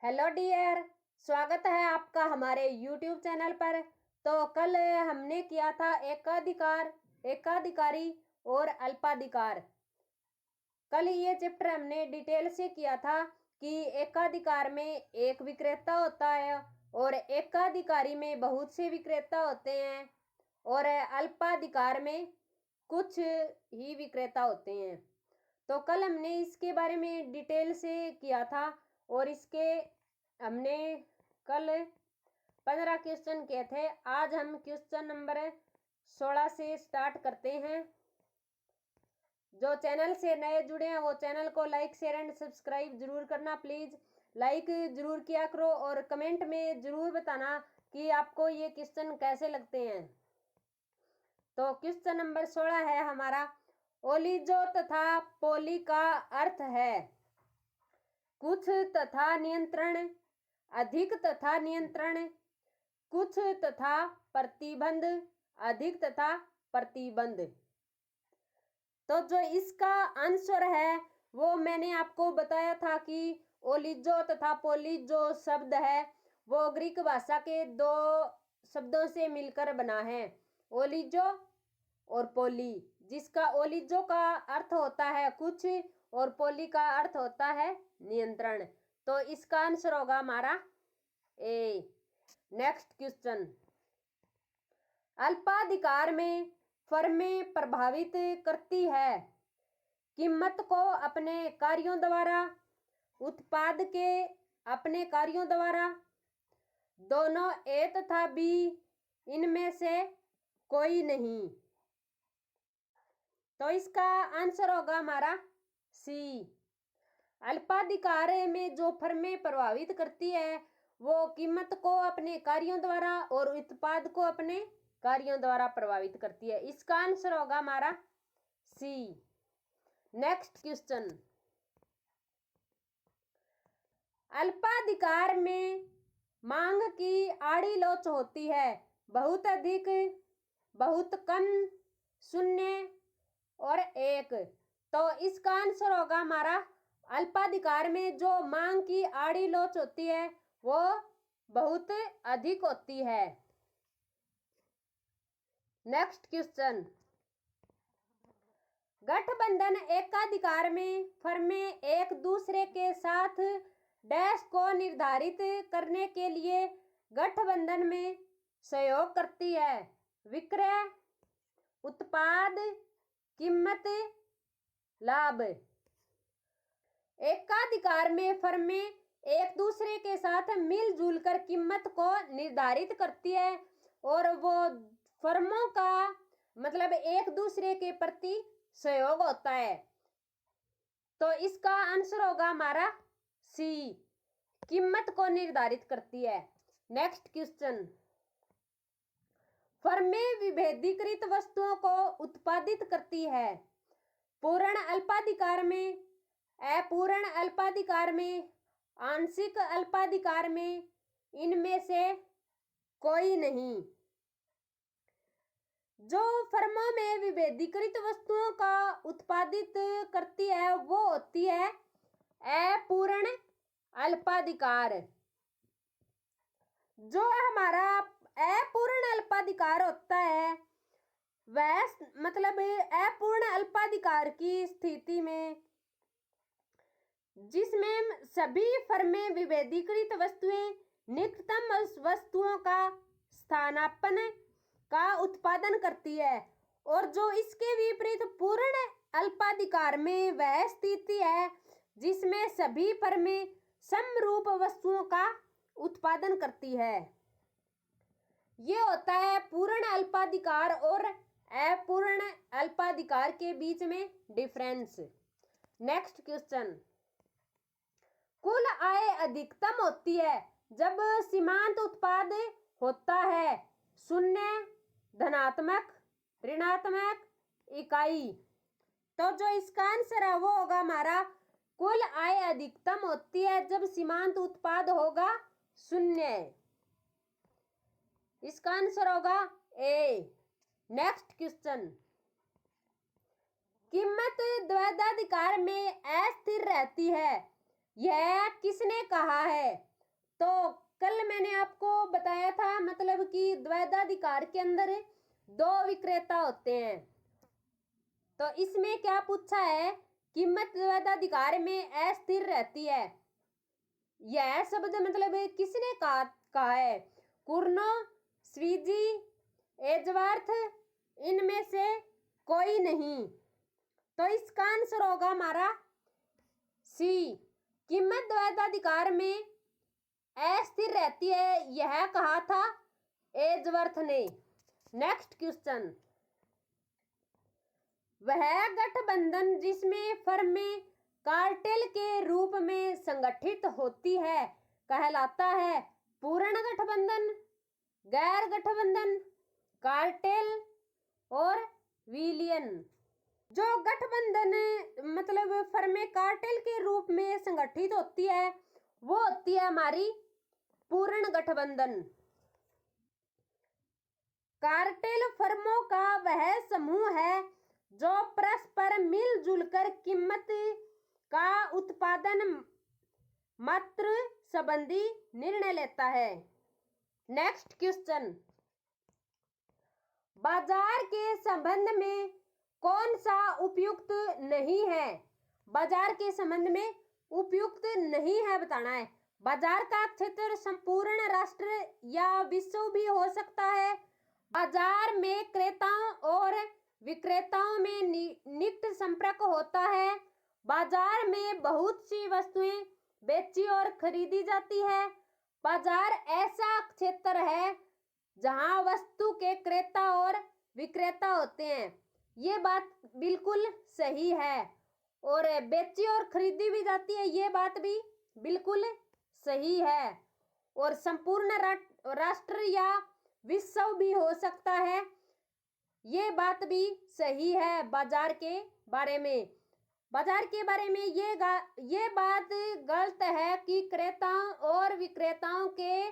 Hello dear, स्वागत है आपका हमारे यूट्यूब चैनल पर। तो कल हमने किया था एकाधिकार, एकाधिकारी और अल्पाधिकार। कल ये चैप्टर हमने डिटेल से किया था कि एकाधिकार में एक विक्रेता होता है और एकाधिकारी में बहुत से विक्रेता होते हैं और अल्पाधिकार में कुछ ही विक्रेता होते हैं। तो कल हमने इसके बारे में डिटेल से किया था और इसके हमने कल 15 क्वेश्चन किए थे। आज हम क्वेश्चन नंबर 16 से स्टार्ट करते हैं। जो चैनल से नए जुड़े हैं वो चैनल को लाइक शेयर एंड सब्सक्राइब जरूर करना। प्लीज लाइक जरूर किया करो और कमेंट में जरूर बताना कि आपको ये क्वेश्चन कैसे लगते हैं। तो क्वेश्चन नंबर 16 है हमारा, ओलिजो तथा पोली का अर्थ है कुछ तथा नियंत्रण, अधिक तथा नियंत्रण, कुछ तथा प्रतिबंध, अधिक तथा प्रतिबंध। तो जो इसका आंसर है वो मैंने आपको बताया था कि ओलिजो तथा पोली जो शब्द है वो ग्रीक भाषा के दो शब्दों से मिलकर बना है, ओलिजो और पोली, जिसका ओलिजो का अर्थ होता है कुछ और पोली का अर्थ होता है नियंत्रण। तो इसका आंसर होगा हमारा ए। नेक्स्ट क्वेश्चन, अल्पाधिकार में फर्में प्रभावित करती है कीमत को अपने कार्यों द्वारा, उत्पाद के अपने कार्यों द्वारा, दोनों ए तथा बी, इनमें से कोई नहीं। तो इसका आंसर होगा हमारा सी। अल्पाधिकार में जो फर्में प्रभावित करती है वो कीमत को अपने कार्यों द्वारा और उत्पाद को अपने कार्यों द्वारा प्रभावित करती है। इसका आंसर होगा हमारा सी। नेक्स्ट क्वेश्चन, अल्पाधिकार में मांग की आड़ी लोच होती है बहुत अधिक, बहुत कम, शून्य और एक। तो इसका आंसर होगा हमारा अल्पाधिकार में जो मांग की आड़ी लोच होती है वो बहुत अधिक होती है। नेक्स्ट क्वेश्चन, गठबंधन एकाधिकार में फर्में एक दूसरे के साथ डैश को निर्धारित करने के लिए गठबंधन में सहयोग करती है, विक्रय, उत्पाद, कीमत, लाभ। एकाधिकार में फर्में एक दूसरे के साथ मिलजुल कर कीमत को निर्धारित करती है और वो फर्मों का मतलब एक दूसरे के प्रति सहयोग होता है। तो इसका आंसर होगा हमारा सी, कीमत को निर्धारित करती है। नेक्स्ट क्वेश्चन, फर्में विभेदीकृत वस्तुओं को उत्पादित करती है पूर्ण अल्पाधिकार में, अपूर्ण अल्पाधिकार में, आंशिक अल्पाधिकार में, इनमें से कोई नहीं। जो फर्मों में विभेदीकृत वस्तुओं का उत्पादित करती है वो होती है अपूर्ण अल्पाधिकार। जो हमारा अपूर्ण अल्पाधिकार होता है वह मतलब अपूर्ण अल्पाधिकार की स्थिति में जिसमें सभी फर्में विभेदीकृत वस्तुएं निकटतम वस्तुओं का स्थानापन्न का उत्पादन करती है और जो इसके विपरीत पूर्ण अल्पाधिकार में वह स्थिति है जिसमें सभी फर्में समरूप वस्तुओं का उत्पादन करती है। ये होता है पूर्ण अल्पाधिकार और अपूर्ण अल्पाधिकार के बीच में डिफरेंस। नेक्स्ट क्वेश्चन, कुल आय अधिकतम होती है जब सीमांत उत्पाद होता है शून्य, धनात्मक, ऋणात्मक, इकाई। तो जो इसका आंसर है वो होगा हमारा कुल आय अधिकतम होती है जब सीमांत उत्पाद होगा शून्य। इसका आंसर होगा ए। नेक्स्ट क्वेश्चन, कीमत द्वैधाधिकार में अस्थिर रहती है यह किसने कहा है, तो कल मैंने आपको बताया था मतलब कि द्वैधाधिकार के अंदर दो विक्रेता होते हैं। तो इसमें क्या पूछा है, कीमत द्वैधाधिकार में अस्थिर रहती है। यह शब्द मतलब किसने कहा है? कुर्नो, स्वीजी, एजवर्थ, इनमें से कोई नहीं। तो इसका आंसर होगा हमारा सी, कीमत द्वैधाधिकार में अस्थिर रहती है, यह कहा था एजवर्थ ने। नेक्स्ट क्वेश्चन, वह गठबंधन जिसमें फर्में कार्टेल के रूप में संगठित होती है कहलाता है पूर्ण गठबंधन, गैर गठबंधन, कार्टेल और विलियन। जो गठबंधन मतलब फर्में कार्टेल के रूप में संगठित होती है वो होती है हमारी पूर्ण गठबंधन। कार्टेल फर्मों का वह समूह है जो परस्पर मिलजुल कर कीमत का उत्पादन मात्र संबंधी निर्णय लेता है। नेक्स्ट क्वेश्चन, बाजार के संबंध में कौन सा उपयुक्त नहीं है? बाजार के संबंध में उपयुक्त नहीं है बताना है। बाजार का क्षेत्र संपूर्ण राष्ट्र या विश्व भी हो सकता है। बाजार में क्रेताओं और विक्रेताओं में निकट संपर्क होता है। बाजार में बहुत सी वस्तुएं बेची और खरीदी जाती है। बाजार ऐसा क्षेत्र है जहां वस्तु के क्रेता और विक्रेता होते हैं। ये बात बिल्कुल सही है। और बेची और खरीदी भी जाती है, ये बात भी बिल्कुल सही है। और संपूर्ण राष्ट्र या विश्व भी हो सकता है, ये बात भी सही है। बाजार के बारे में ये बात गलत है कि क्रेताओं और विक्रेताओं के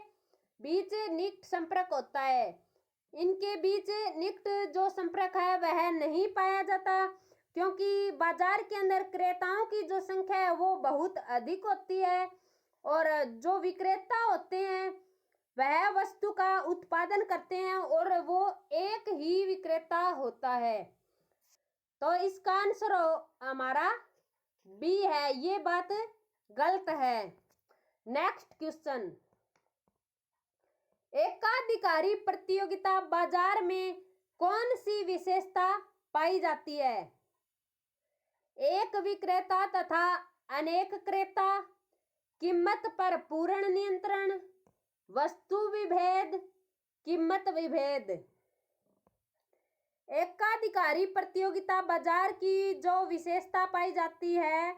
बीच निकट संपर्क होता है। इनके बीच निकट जो संपर्क है वह नहीं पाया जाता, क्योंकि बाजार के अंदर क्रेताओं की जो संख्या है वो बहुत अधिक होती है और जो विक्रेता होते हैं वह वस्तु का उत्पादन करते हैं और वो एक ही विक्रेता होता है। तो इसका आंसर हमारा बी है, ये बात गलत है। नेक्स्ट क्वेश्चन, एकाधिकारी प्रतियोगिता बाजार में कौन सी विशेषता पाई जाती है? एक विक्रेता तथा अनेक क्रेता, कीमत पर पूर्ण नियंत्रण, वस्तु विभेद, कीमत विभेद। एकाधिकारी प्रतियोगिता बाजार की जो विशेषता पाई जाती है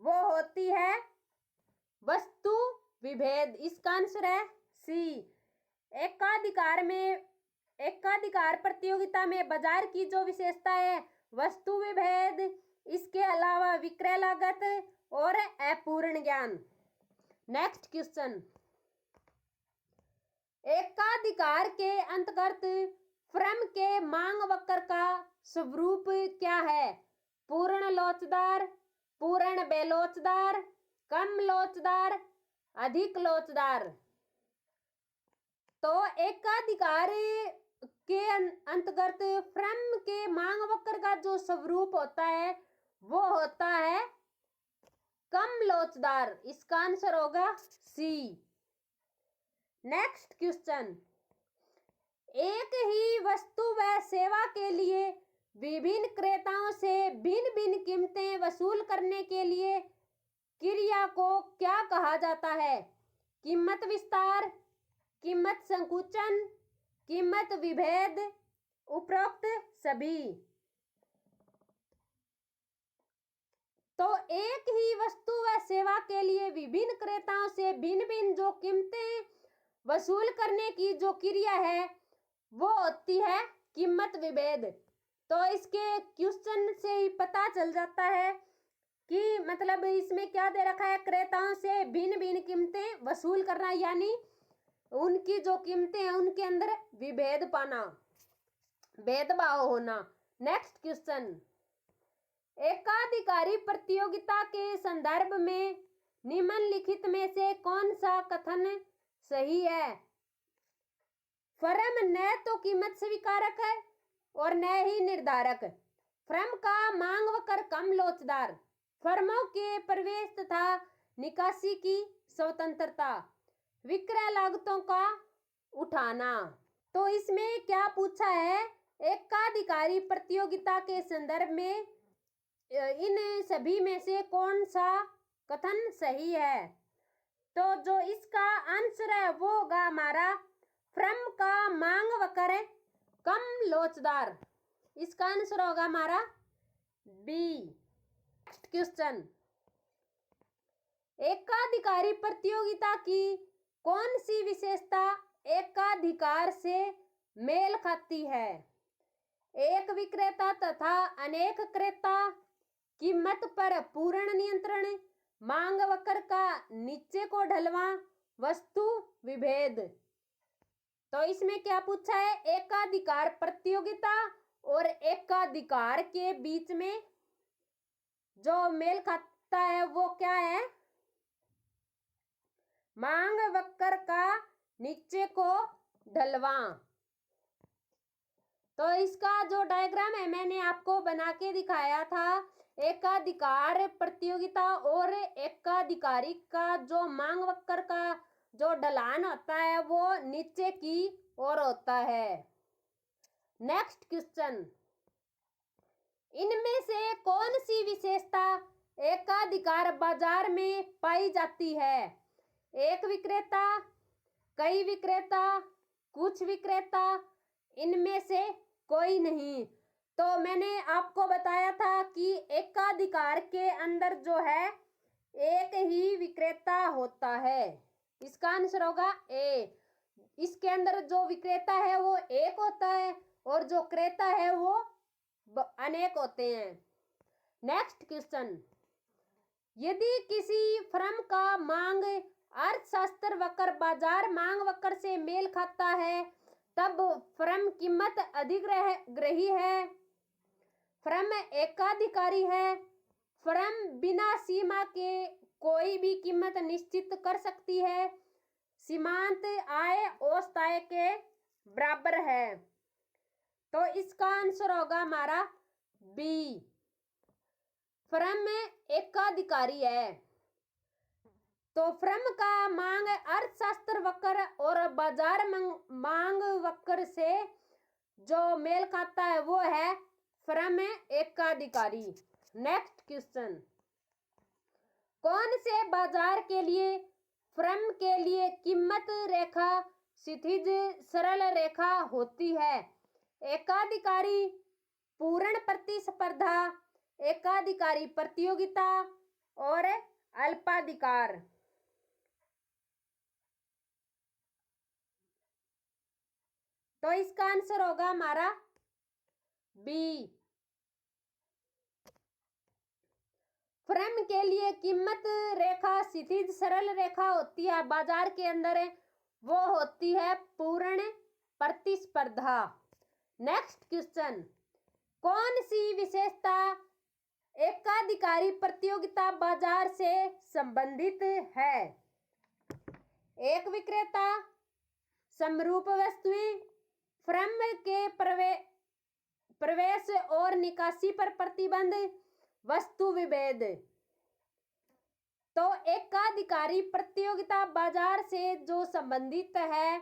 वो होती है वस्तु विभेद। इसका आंसर है सी। एकाधिकार प्रतियोगिता में बाजार की जो विशेषता है वस्तु विभेद, इसके अलावा विक्रय लागत और अपूर्ण ज्ञान। नेक्स्ट क्वेश्चन, एकाधिकार के अंतर्गत फर्म के मांग वक्र का स्वरूप क्या है? पूर्ण लोचदार, पूर्ण बेलोचदार, कम लोचदार, अधिक लोचदार। तो एकाधिकार के अंतर्गत फर्म के मांग वक्र का जो स्वरूप होता है वो होता है कम लोचदार। इसका आंसर होगा सी। नेक्स्ट क्वेश्चन, एक ही वस्तु व सेवा के लिए विभिन्न क्रेताओं से भिन्न भिन्न कीमतें वसूल करने के लिए क्रिया को क्या कहा जाता है? कीमत विस्तार, कीमत संकुचन, कीमत विभेद, उपरोक्त सभी। तो एक ही वस्तु व सेवा के लिए विभिन्न क्रेताओं से भिन्न भिन्न जो कीमतें वसूल करने की जो क्रिया है वो होती है कीमत विभेद। तो इसके क्वेश्चन से ही पता चल जाता है कि मतलब इसमें क्या दे रखा है, क्रेताओं से भिन्न भिन्न कीमतें वसूल करना, यानी उनकी जो कीमतें हैं उनके अंदर विभेद पाना, भेदभाव होना। नेक्स्ट क्वेश्चन, एकाधिकारी प्रतियोगिता के संदर्भ में निम्नलिखित में से कौन सा कथन सही है? फर्म न तो कीमत स्वीकारक है और न ही निर्धारक। फर्म का मांग वक्र कम लोचदार। फर्मों के प्रवेश तथा निकासी की स्वतंत्रता। विक्रय लागतों का उठाना। तो इसमें क्या पूछा है? एकाधिकारी प्रतियोगिता के संदर्भ में इन सभी में से कौन सा कथन सही है? तो जो इसका आंसर है वो होगा हमारा फर्म का मांग वक्र कम लोचदार। इसका आंसर होगा हमारा बी। नेक्स्ट क्वेश्चन, एकाधिकारी प्रतियोगिता की कौन सी विशेषता एकाधिकार से मेल खाती है? एक विक्रेता तथा अनेक क्रेता, कीमत पर पूर्ण नियंत्रण, मांग वक्र का नीचे को ढलवा, वस्तु विभेद। तो इसमें क्या पूछा है? एकाधिकार प्रतियोगिता और एकाधिकार के बीच में जो मेल खाता है वो क्या है? मांग वक्र का नीचे को ढलवा। तो इसका जो डायग्राम है मैंने आपको बना के दिखाया था। एकाधिकार प्रतियोगिता और एकाधिकारी का जो मांग वक्र का जो ढलान होता है वो नीचे की ओर होता है। नेक्स्ट क्वेश्चन, इनमें से कौन सी विशेषता एकाधिकार बाजार में पाई जाती है? एक विक्रेता, कई विक्रेता, कुछ विक्रेता, इनमें से कोई नहीं। तो मैंने आपको बताया था कि एकाधिकार के अंदर जो है एक ही विक्रेता होता है। इसका आंसर होगा ए। इसके अंदर जो विक्रेता है वो एक होता है और जो क्रेता है वो अनेक होते हैं। नेक्स्ट क्वेश्चन, यदि किसी फर्म का मांग अर्थशास्त्र वक्र बाजार मांग वक्र से मेल खाता है तब फर्म कीमत अधिग्रही है, फर्म एकाधिकारी है, फर्म बिना सीमा के कोई भी कीमत निश्चित कर सकती है, सीमांत आय औसत आय के बराबर है। तो इसका आंसर होगा हमारा बी। फर्म एकाधिकारी है। तो फर्म का मांग अर्थशास्त्र वक्र और बाजार मांग वक्र से जो मेल खाता है वो है फर्म एकाधिकारी। नेक्स्ट क्वेश्चन, कौन से बाजार के लिए फर्म के लिए कीमत रेखा क्षितिज सरल रेखा होती है? एकाधिकारी, पूर्ण प्रतिस्पर्धा, एकाधिकारी प्रतियोगिता और अल्पाधिकार। तो इसका आंसर होगा हमारा बी। फर्म के लिए कीमत रेखा क्षितिज सरल रेखा होती है बाजार के अंदर वो होती है पूर्ण प्रतिस्पर्धा। नेक्स्ट क्वेश्चन, कौन सी विशेषता एकाधिकारी प्रतियोगिता बाजार से संबंधित है? एक विक्रेता, समरूप वस्तुएं, फर्म के प्रवेश और निकासी पर प्रतिबंध, वस्तु विभेद। तो एकाधिकारी प्रतियोगिता बाजार से जो संबंधित है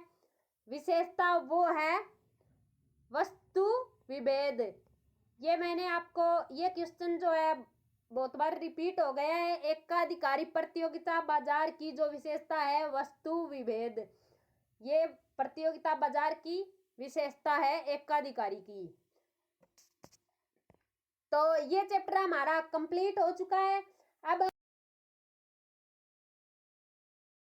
विशेषता वो है वस्तु विभेद। ये मैंने आपको ये क्वेश्चन जो है बहुत बार रिपीट हो गया है। एकाधिकारी प्रतियोगिता बाजार की जो विशेषता है वस्तु विभेद, ये प्रतियोगिता बाजार की विशेषता है एकाधिकारी की। तो ये चैप्टर हमारा कंप्लीट हो चुका है। अब